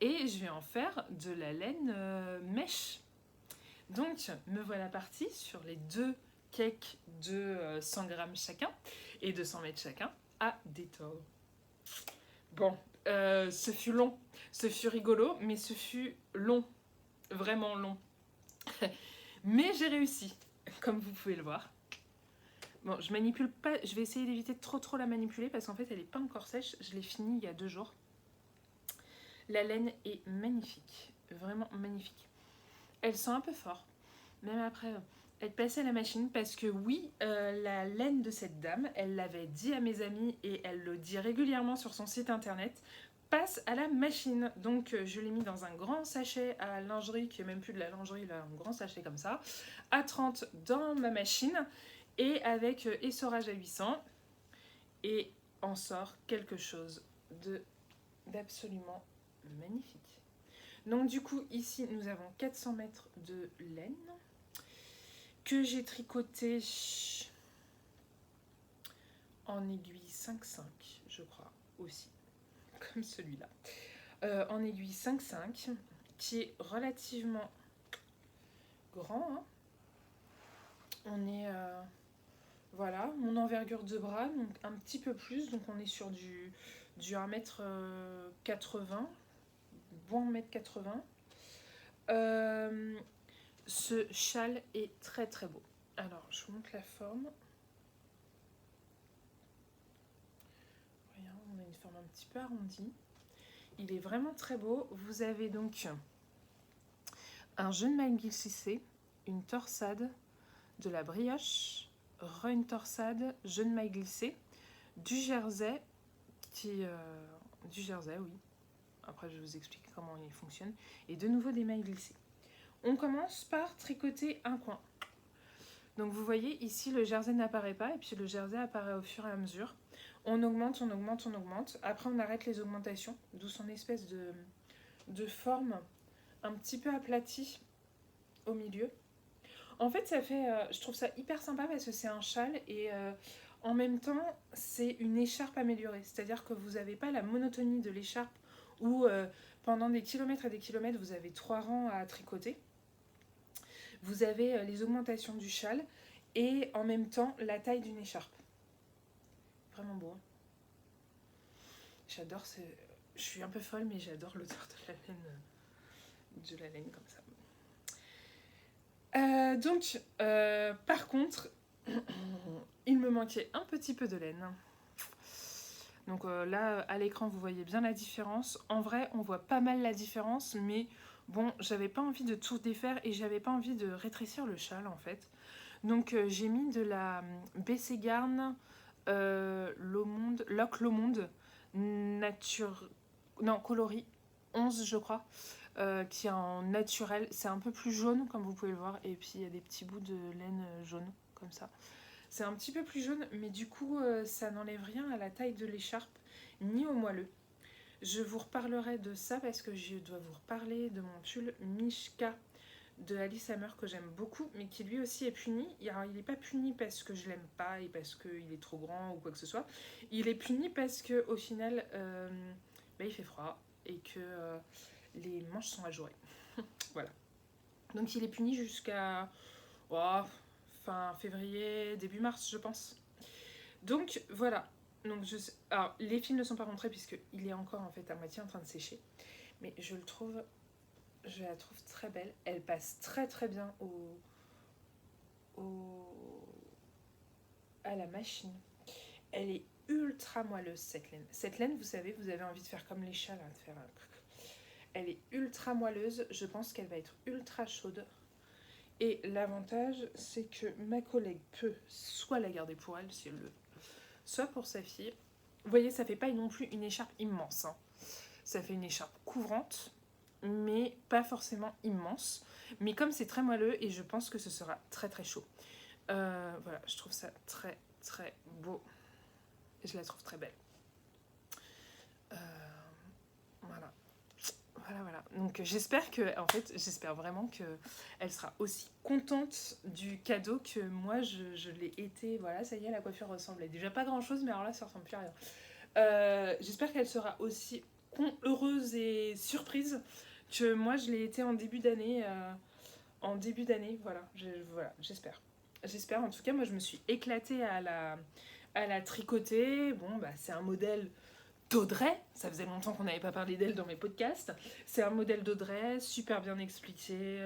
et je vais en faire de la laine mèche. Donc, me voilà partie sur les 2 cakes de 100 grammes chacun et de 100 mètres chacun à détordre. Bon, Ce fut long, ce fut rigolo, mais ce fut long, vraiment long. Mais j'ai réussi, comme vous pouvez le voir. Bon, je manipule pas, je vais essayer d'éviter de trop la manipuler parce qu'en fait elle est pas encore sèche, je l'ai finie il y a 2 jours. La laine est magnifique, vraiment magnifique. Elle sent un peu fort, même après être passée à la machine, parce que oui, la laine de cette dame, elle l'avait dit à mes amis et elle le dit régulièrement sur son site internet, passe à la machine. Donc je l'ai mis dans un grand sachet à lingerie, qui est même plus de la lingerie, là, un grand sachet comme ça, à 30 dans ma machine, et avec essorage à 800, et en sort quelque chose d'absolument magnifique. Donc du coup, ici, nous avons 400 mètres de laine que j'ai tricoté en aiguille 5,5, je crois, aussi, comme celui-là. En aiguille 5,5, qui est relativement grand. Hein. On est... voilà, mon envergure de bras, donc un petit peu plus, donc on est sur du 1m80, bon 1m80. Ce châle est très beau. Alors, je vous montre la forme. Regarde, on a une forme un petit peu arrondie. Il est vraiment très beau. Vous avez donc un jeune maille glissé, une torsade, de la brioche, une torsade, jeune maille glissé, du jersey, du jersey, oui. Après, je vous explique comment il fonctionne. Et de nouveau des mailles glissées. On commence par tricoter un coin. Donc vous voyez, ici, le jersey n'apparaît pas. Et puis le jersey apparaît au fur et à mesure. On augmente. Après, on arrête les augmentations. D'où son espèce de forme un petit peu aplatie au milieu. En fait, ça fait, je trouve ça hyper sympa parce que c'est un châle et en même temps, c'est une écharpe améliorée. C'est-à-dire que vous n'avez pas la monotonie de l'écharpe où pendant des kilomètres et des kilomètres, vous avez 3 rangs à tricoter. Vous avez les augmentations du châle et en même temps la taille d'une écharpe. Vraiment beau. Hein. J'adore, je suis un peu folle, mais j'adore l'odeur de la laine comme ça. Donc, par contre, il me manquait un petit peu de laine. Donc là, à l'écran, vous voyez bien la différence. En vrai, on voit pas mal la différence, mais bon, j'avais pas envie de tout défaire et j'avais pas envie de rétrécir le châle, en fait. Donc j'ai mis de la BC Garn Lock Lomonde Nature... Non, coloris 11, je crois. Qui est en naturel. C'est un peu plus jaune, comme vous pouvez le voir. Et puis, il y a des petits bouts de laine jaune, comme ça. C'est un petit peu plus jaune, mais du coup, ça n'enlève rien à la taille de l'écharpe, ni au moelleux. Je vous reparlerai de ça parce que je dois vous reparler de mon pull Mishka de Alice Hammer que j'aime beaucoup, mais qui lui aussi est puni. Alors, il n'est pas puni parce que je l'aime pas et parce qu'il est trop grand ou quoi que ce soit. Il est puni parce qu'au final, il fait froid et que les manches sont ajourées. Voilà. Donc il est puni jusqu'à fin février, début mars, je pense. Donc voilà. Donc alors les fils ne sont pas rentrés puisqu'il est encore en fait à moitié en train de sécher. Mais je la trouve très belle. Elle passe très bien à la machine. Elle est ultra moelleuse cette laine. Cette laine, vous savez, vous avez envie de faire comme les chats là, de faire un... Elle est ultra moelleuse, je pense qu'elle va être ultra chaude. Et l'avantage, c'est que ma collègue peut soit la garder pour elle, si elle le... soit pour sa fille. Vous voyez, ça fait pas non plus une écharpe immense. Hein. Ça fait une écharpe couvrante, mais pas forcément immense. Mais comme c'est très moelleux, et je pense que ce sera très chaud. Voilà, je trouve ça très beau. Et je la trouve très belle. Voilà. Voilà. Donc j'espère vraiment qu'elle sera aussi contente du cadeau que moi je l'ai été. Voilà, ça y est, la coiffure ressemblait déjà pas grand chose, mais alors là ça ressemble plus à rien. J'espère qu'elle sera aussi heureuse et surprise que moi je l'ai été en début d'année. Voilà, j'espère. J'espère, en tout cas, moi je me suis éclatée à la tricoter. Bon, bah c'est un modèle d'Audrey. Ça faisait longtemps qu'on n'avait pas parlé d'elle dans mes podcasts. C'est un modèle d'Audrey, super bien expliqué.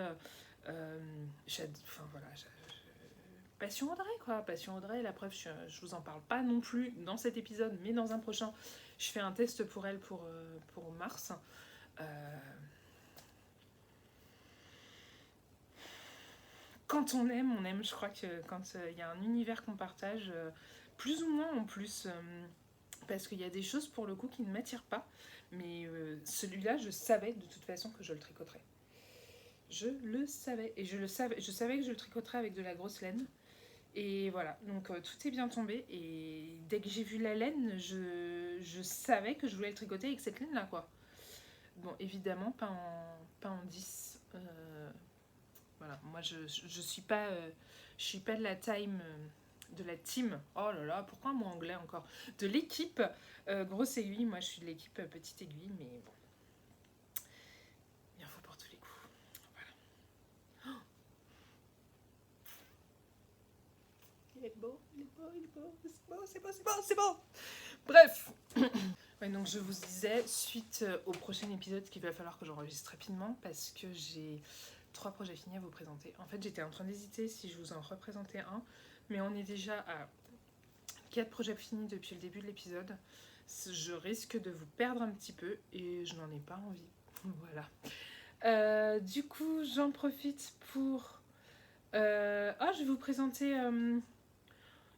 Enfin voilà, passion Audrey quoi, passion Audrey. La preuve, je vous en parle pas non plus dans cet épisode, mais dans un prochain, je fais un test pour elle pour mars. Quand on aime, je crois que quand il y a un univers qu'on partage, plus ou moins en plus, parce qu'il y a des choses pour le coup qui ne m'attirent pas, mais celui-là, je savais de toute façon que je le tricoterais. Je le savais, et je savais que je le tricoterais avec de la grosse laine, et voilà, donc tout est bien tombé, et dès que j'ai vu la laine, je savais que je voulais le tricoter avec cette laine-là, quoi. Bon, évidemment, pas en 10. Voilà, moi je suis pas de la time de la team. Oh là là, pourquoi un mot anglais encore? De l'équipe grosse aiguille. Moi je suis de l'équipe petite aiguille, mais bon, il en faut pour tous les coups. Voilà. Oh, il est beau, c'est beau. Bref. Ouais, donc je vous disais, suite au prochain épisode qu'il va falloir que j'enregistre rapidement parce que j'ai 3 projets finis à vous présenter. En fait, j'étais en train d'hésiter si je vous en représentais un, mais on est déjà à 4 projets finis depuis le début de l'épisode. Je risque de vous perdre un petit peu et je n'en ai pas envie. Voilà. Du coup, j'en profite pour... je vais vous présenter...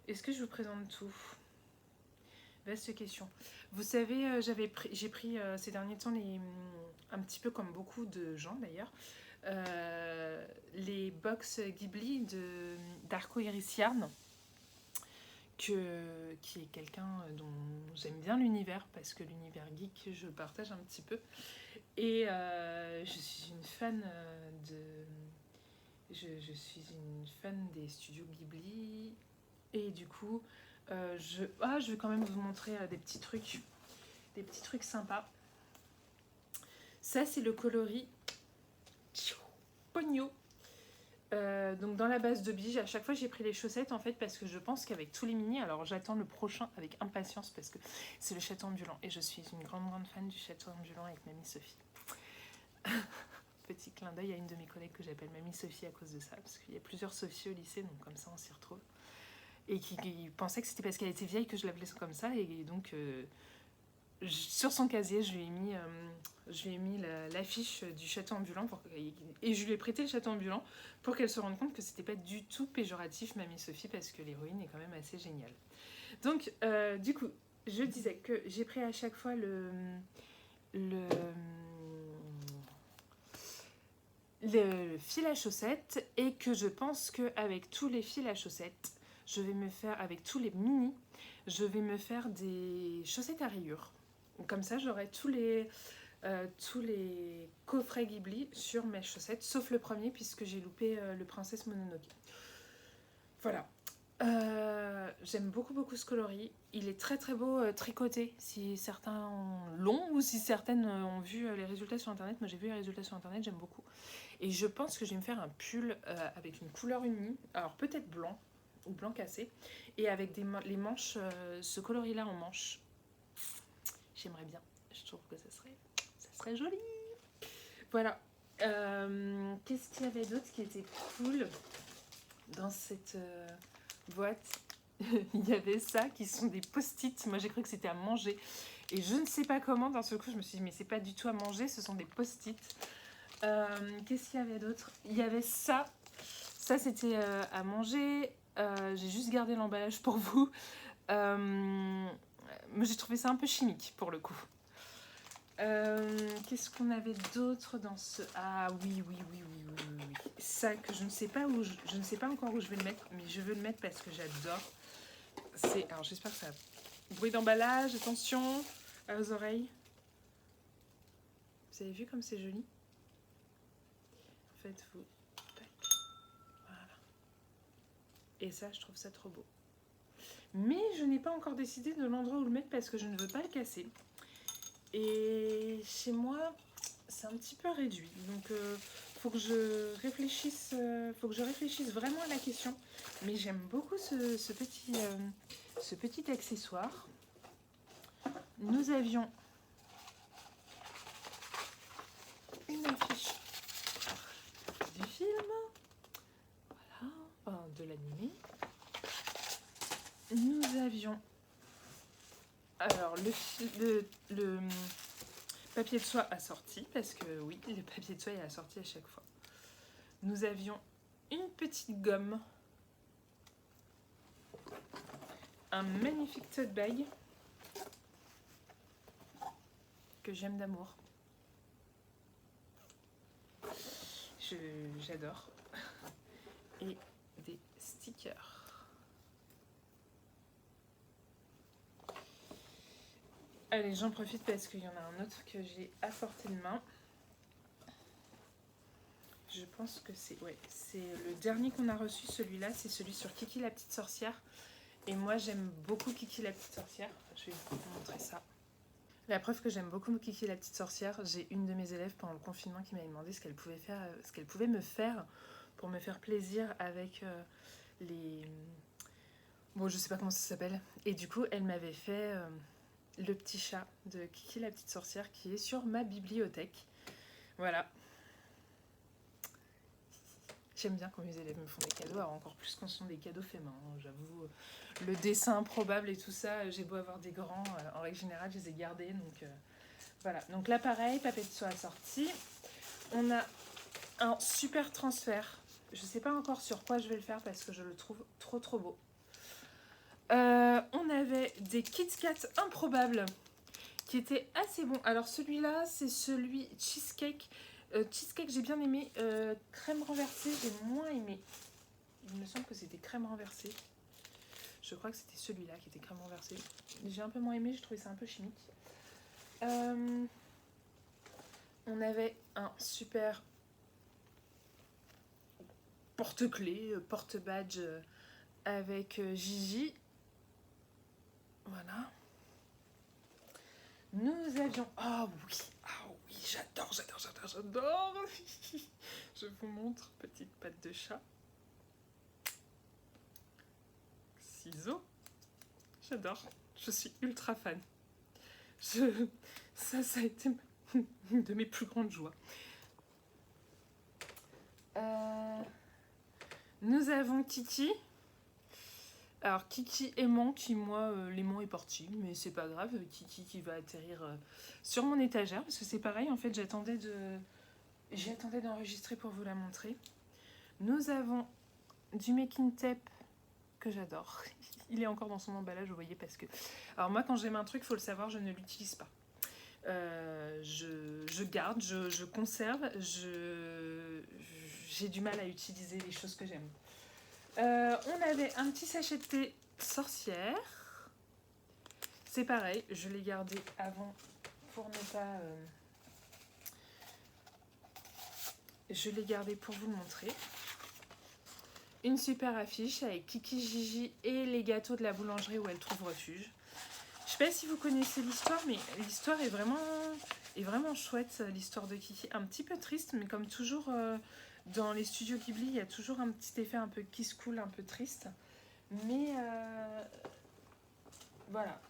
Est-ce que je vous présente tout ? Vaste question. Vous savez, j'ai pris ces derniers temps, un petit peu comme beaucoup de gens d'ailleurs, les box Ghibli d'Arco Iris Yarn, qui est quelqu'un dont j'aime bien l'univers, parce que l'univers geek, je le partage un petit peu. Et je suis une fan je suis une fan des studios Ghibli. Et du coup, je vais quand même vous montrer des petits trucs sympas. Ça, c'est le coloris Pogno. Donc dans la base de biche, à chaque fois j'ai pris les chaussettes en fait parce que je pense qu'avec tous les mini, alors j'attends le prochain avec impatience parce que c'est le château ambulant et je suis une grande fan du château ambulant avec Mamie Sophie. Petit clin d'œil à une de mes collègues que j'appelle Mamie Sophie à cause de ça, parce qu'il y a plusieurs Sophie au lycée, donc comme ça on s'y retrouve. Et qui pensait que c'était parce qu'elle était vieille que je l'appelais comme ça, et donc sur son casier je lui ai mis l'affiche du château ambulant et je lui ai prêté le château ambulant pour qu'elle se rende compte que c'était pas du tout péjoratif Mamie Sophie, parce que l'héroïne est quand même assez géniale. Donc du coup je disais que j'ai pris à chaque fois le fil à chaussettes, et que je pense qu'avec tous les fils à chaussettes, je vais me faire, avec tous les mini, je vais me faire des chaussettes à rayures. Comme ça, j'aurai tous les coffrets Ghibli sur mes chaussettes, sauf le premier, puisque j'ai loupé le Princesse Mononoke. Voilà. J'aime beaucoup ce coloris. Il est très beau tricoté, si certains l'ont ou si certaines ont vu les résultats sur internet. Moi j'ai vu les résultats sur internet, j'aime beaucoup. Et je pense que je vais me faire un pull avec une couleur unie, alors peut-être blanc ou blanc cassé, et avec les manches, ce coloris là en manches. J'aimerais bien, je trouve que ça serait joli. Voilà. Qu'est-ce qu'il y avait d'autre qui était cool dans cette boîte? Il y avait ça, qui sont des post-it. Moi j'ai cru que c'était à manger, et je ne sais pas comment d'un seul coup je me suis dit mais c'est pas du tout à manger, ce sont des post-it. Qu'est-ce qu'il y avait d'autre? Il y avait ça c'était à manger. J'ai juste gardé l'emballage pour vous. J'ai trouvé ça un peu chimique pour le coup. Qu'est-ce qu'on avait d'autre dans ce... Ah oui. Ça que je ne sais pas je ne sais pas encore où je vais le mettre, mais je veux le mettre parce que j'adore. Alors j'espère que ça... Bruit d'emballage, attention aux oreilles. Vous avez vu comme c'est joli? Faites-vous. Voilà. Et ça, je trouve ça trop beau. Mais je n'ai pas encore décidé de l'endroit où le mettre parce que je ne veux pas le casser. Et chez moi, c'est un petit peu réduit. Donc, faut que je réfléchisse vraiment à la question. Mais j'aime beaucoup ce petit accessoire. nous avions une affiche du film, voilà, enfin de l'animé. Nous avions alors le papier de soie assorti, parce que oui, le papier de soie est assorti à chaque fois. Nous avions une petite gomme, un magnifique tote bag que j'aime d'amour. J'adore. Et des stickers. Allez, j'en profite parce qu'il y en a un autre que j'ai à portée de main. Je pense que c'est le dernier qu'on a reçu, celui-là, c'est celui sur Kiki la petite sorcière. Et moi, j'aime beaucoup Kiki la petite sorcière. Je vais vous montrer ça. La preuve que j'aime beaucoup Kiki la petite sorcière, j'ai une de mes élèves pendant le confinement qui m'avait demandé ce qu'elle pouvait me faire pour me faire plaisir avec les... Bon, je sais pas comment ça s'appelle. Et du coup, elle m'avait fait le petit chat de Kiki la petite sorcière qui est sur ma bibliothèque. Voilà. J'aime bien quand mes élèves me font des cadeaux, alors encore plus quand ce sont des cadeaux faits main. J'avoue, le dessin improbable et tout ça, j'ai beau avoir des grands, en règle générale, je les ai gardés. Donc voilà. Donc là, pareil, papier de soie assorti. On a un super transfert. Je sais pas encore sur quoi je vais le faire parce que je le trouve trop trop beau. On avait des Kit Kat improbables qui étaient assez bons. Alors celui-là, c'est celui cheesecake. Cheesecake, j'ai bien aimé. Crème renversée, j'ai moins aimé. Il me semble que c'était crème renversée. Je crois que c'était celui-là qui était crème renversée. J'ai un peu moins aimé, j'ai trouvé ça un peu chimique. On avait un super porte-clés, porte-badge avec Gigi. Voilà. Nous avions... Ah oui, j'adore. Je vous montre, petite patte de chat. Ciseaux. J'adore, je suis ultra fan. Ça a été une de mes plus grandes joies. Nous avons Kiki. Alors Kiki aimant, qui moi l'aimant est parti, mais c'est pas grave. Kiki qui va atterrir sur mon étagère parce que c'est pareil. En fait, j'attendais d'enregistrer pour vous la montrer. Nous avons du making tape que j'adore. Il est encore dans son emballage, vous voyez, parce que... Alors moi, quand j'aime un truc, il faut le savoir, je ne l'utilise pas. Je garde, je conserve, j'ai du mal à utiliser les choses que j'aime. On avait un petit sachet de thé sorcière. C'est pareil, je l'ai gardé avant pour ne pas... Je l'ai gardé pour vous le montrer. Une super affiche avec Kiki, Gigi et les gâteaux de la boulangerie où elle trouve refuge. Je sais pas si vous connaissez l'histoire, mais l'histoire est vraiment chouette, l'histoire de Kiki. Un petit peu triste, mais comme toujours dans les studios Ghibli, il y a toujours un petit effet un peu kiss cool, un peu triste. Mais voilà,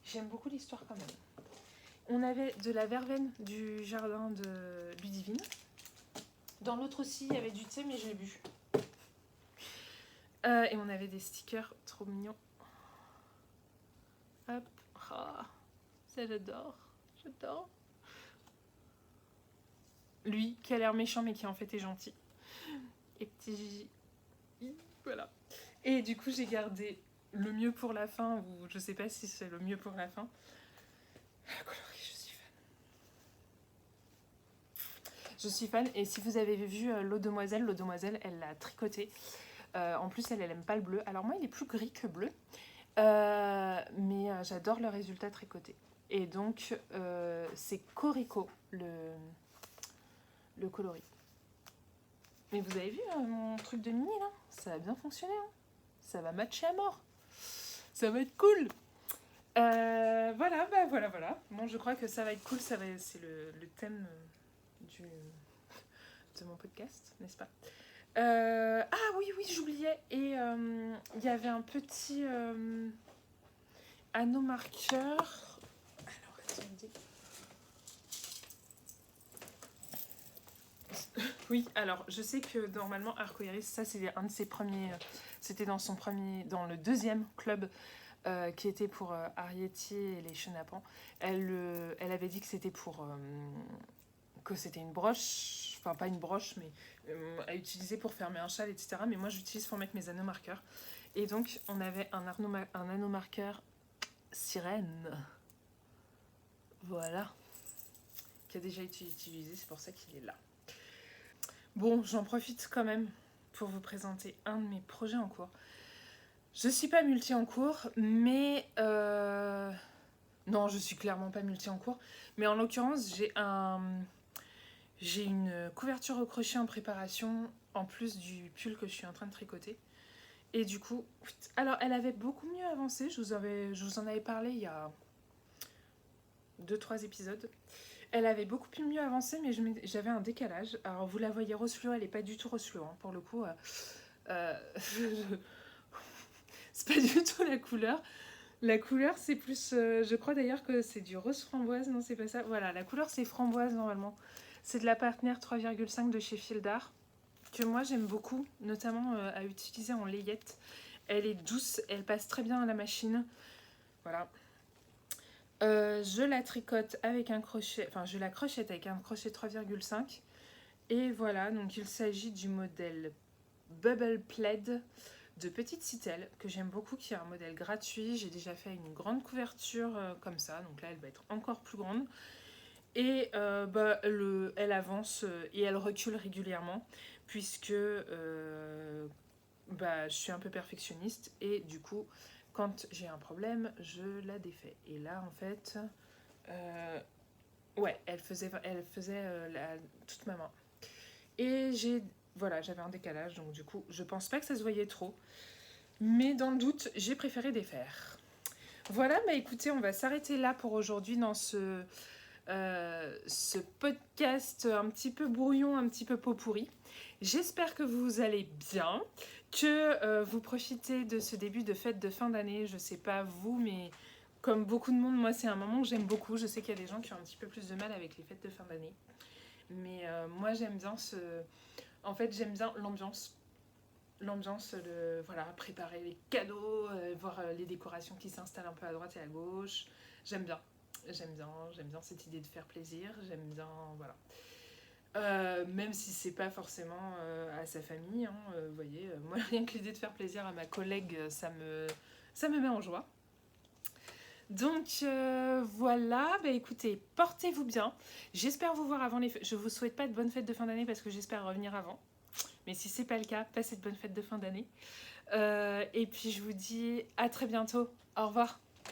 j'aime beaucoup l'histoire quand même. On avait de la verveine du jardin de Ludivine. Dans l'autre aussi, il y avait du thé, mais je l'ai bu. Et on avait des stickers trop mignons. Hop. Oh, ça j'adore. Lui, qui a l'air méchant, mais qui en fait est gentil. Et petit Gigi. Voilà. Et du coup, j'ai gardé le mieux pour la fin, ou je sais pas si c'est le mieux pour la fin. La coloris, je suis fan. Je suis fan, et si vous avez vu l'eau demoiselle, elle l'a tricoté. En plus, elle aime pas le bleu. Alors moi, il est plus gris que bleu. Mais j'adore le résultat tricoté. Et donc, c'est Corico, le coloris. Mais vous avez vu mon truc de mini, là? Ça a bien fonctionné, hein. Ça va matcher à mort. Ça va être cool. Voilà. Bon, je crois que ça va être cool. C'est le thème de mon podcast, n'est-ce pas? Ah oui, j'oubliais. Et il y avait un petit anneau marqueur. Alors, attendez. Oui, alors je sais que normalement Arcoiris, ça c'est un de ses premiers, c'était dans le deuxième club qui était pour Arrietty et les Chenapans. Elle avait dit que c'était que c'était une broche, enfin pas une broche, mais à utiliser pour fermer un châle, etc. Mais moi j'utilise pour mettre mes anneaux marqueurs. Et donc on avait un anneau marqueur sirène, voilà, qui a déjà été utilisé, c'est pour ça qu'il est là. Bon, j'en profite quand même pour vous présenter un de mes projets en cours. Je suis pas multi en cours, mais non, je suis clairement pas multi en cours. Mais en l'occurrence, j'ai une couverture au crochet en préparation, en plus du pull que je suis en train de tricoter. Et du coup, alors elle avait beaucoup mieux avancé. Je vous en avais parlé il y a 2-3 épisodes. Elle avait beaucoup mieux avancé, mais j'avais un décalage. Alors vous la voyez rose fluo, elle est pas du tout rose fluo, hein, pour le coup. C'est pas du tout la couleur. La couleur, c'est plus... je crois d'ailleurs que c'est du rose framboise. Non, c'est pas ça. Voilà, la couleur, c'est framboise, normalement. C'est de la Partner 3,5 de chez Fil d'Art, que moi, j'aime beaucoup, notamment à utiliser en layette. Elle est douce, elle passe très bien à la machine. Voilà. Je la tricote avec un crochet... Enfin, je la crochette avec un crochet 3,5. Et voilà, donc il s'agit du modèle Bubble Plaid de Petite Citelle, que j'aime beaucoup, qui est un modèle gratuit. J'ai déjà fait une grande couverture comme ça, donc là elle va être encore plus grande. Et elle avance et elle recule régulièrement, puisque je suis un peu perfectionniste, et du coup, quand j'ai un problème, je la défais. Et là, en fait, ouais, elle faisait toute ma main. Et j'avais un décalage, donc du coup, je pense pas que ça se voyait trop. Mais dans le doute, j'ai préféré défaire. Voilà, bah écoutez, on va s'arrêter là pour aujourd'hui dans ce podcast un petit peu brouillon, un petit peu pot pourri. J'espère que vous allez bien, que vous profitez de ce début de fête de fin d'année. Je sais pas vous, mais comme beaucoup de monde, moi c'est un moment que j'aime beaucoup. Je sais qu'il y a des gens qui ont un petit peu plus de mal avec les fêtes de fin d'année. Mais moi j'aime bien En fait, j'aime bien l'ambiance. L'ambiance de préparer les cadeaux, voir les décorations qui s'installent un peu à droite et à gauche. J'aime bien. J'aime bien cette idée de faire plaisir. J'aime bien, voilà. Même si c'est pas forcément à sa famille, hein, vous voyez, moi rien que l'idée de faire plaisir à ma collègue, ça me met en joie. Donc voilà, bah écoutez, portez-vous bien. J'espère vous voir avant les fêtes. Je vous souhaite pas de bonnes fêtes de fin d'année parce que j'espère revenir avant. Mais si c'est pas le cas, passez de bonnes fêtes de fin d'année. Et puis je vous dis à très bientôt. Au revoir.